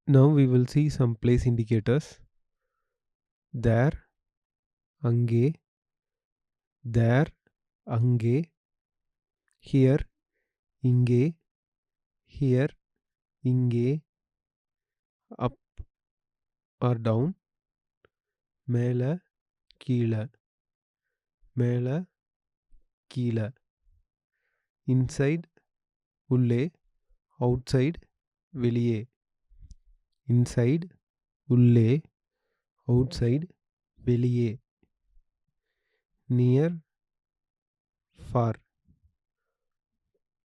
Now we will see some place indicators. There, அங்கே, there, அங்கே, here, இங்கே, here, இங்கே, up or down, மேலே, கீழே, மேலே, கீழே, inside, உள்ளே, outside, வெளியே, inside, உள்ளே, outside, வெளியே, near, far,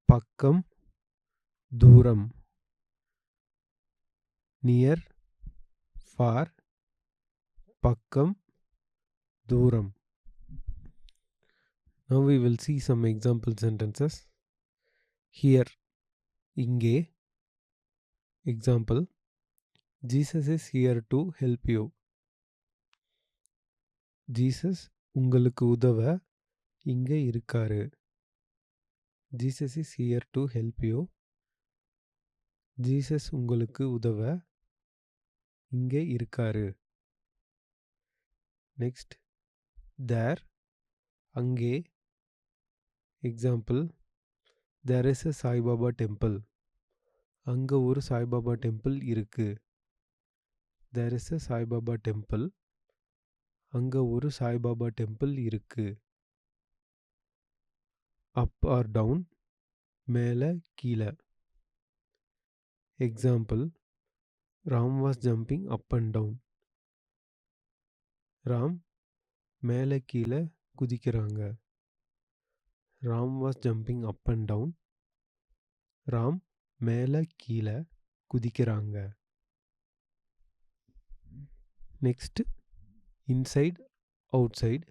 பக்கம், தூரம், near, far, பக்கம், தூரம். Now we will see some example sentences. Here, இங்கே. Example, Jesus is here to help you. Jesus உங்களுக்கு உதவ இங்கே இருக்காரு. Jesus is here to help you. Jesus உங்களுக்கு உதவ இங்கே இருக்காரு. Next, there, அங்கே. Example, there is a Sai Baba temple. அங்கே ஒரு சாய்பாபா டெம்பிள் இருக்கு. There is a Sai Baba temple. அங்கே ஒரு சாய்பாபா டெம்பிள் இருக்கு. Up or down, மேலே கீழே. Example, Ram was jumping up and down. Ram மேலே கீழே குதிக்கிறாங்க. Ram was jumping up and down. Ram மேலே கீழே குதிக்கிறாங்க. நெக்ஸ்ட், இன்சைட், அவுட்சைட்,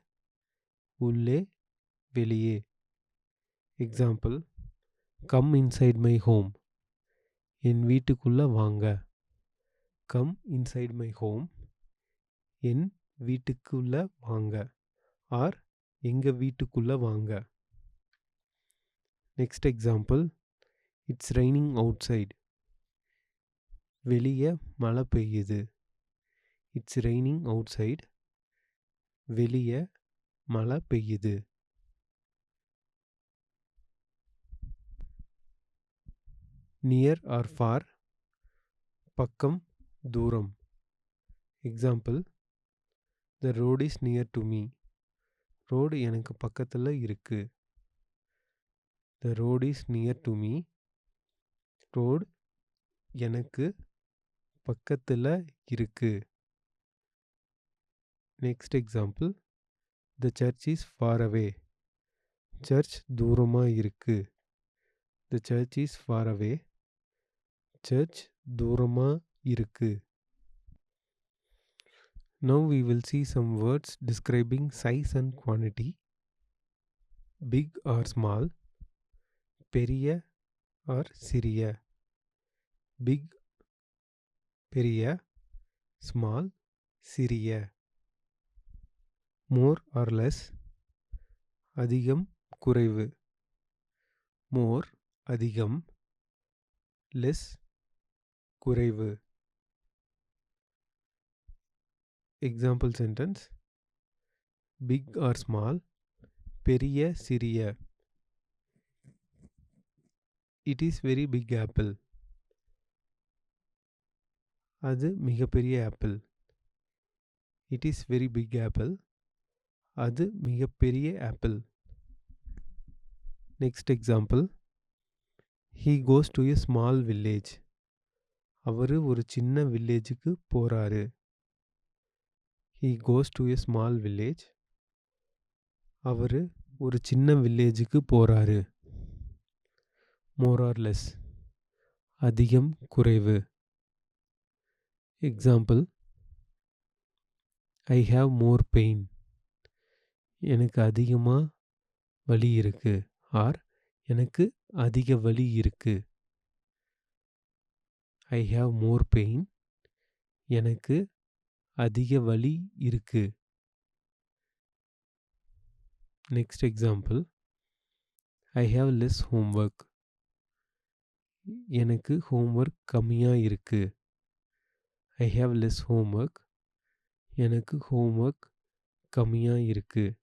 உள்ளே, வெளியே. Example, come inside my home. என் வீட்டுக்குள்ளே வாங்க. Come inside my home. என் வீட்டுக்குள்ளே வாங்க. ஆர் எங்கள் வீட்டுக்குள்ளே வாங்க. Next example, it's raining outside. வெளியே மழை பெய்யுது. It's raining outside. வெளியே மழை பெய்யுது. நியர் ஆர் ஃபார், பக்கம், தூரம். Example, the road is near to me. Road எனக்கு பக்கத்தில் இருக்கு. The road is near to me. Road எனக்கு பக்கத்தில் இருக்கு. Next example, the church is far away. Church தூரமாக இருக்கு. The church is far away. Church தூரமாக இருக்கு. Now we will see some words describing size and quantity. Big or small, பெரிய or சிறிய. Big, பெரிய. Small, சிறிய. More or less, அதிகம், குறைவு. More, அதிகம். Less, குறைவு. Example sentence, big or small, பெரிய, சிறிய. It is very big apple. அது மிகப்பெரிய apple. It is very big apple. அது மிகப்பெரிய apple. Next example, he goes to a small village. அவர் ஒரு சின்ன வில்லேஜுக்கு போகிறாரு. He goes to a small village. அவர் ஒரு சின்ன வில்லேஜுக்கு போகிறாரு. More or less, அதிகம், குறைவு. Example, I have more pain. எனக்கு அதிகமாக வலி இருக்கு. ஆர் எனக்கு அதிக வலி இருக்கு. I have more pain. எனக்கு அதிக வலி இருக்கு. Next example, I have less homework. எனக்கு ஹோம்ஒர்க் கம்மியாக இருக்கு. I have less homework. எனக்கு ஹோம்ஒர்க் கம்மியா இருக்கு.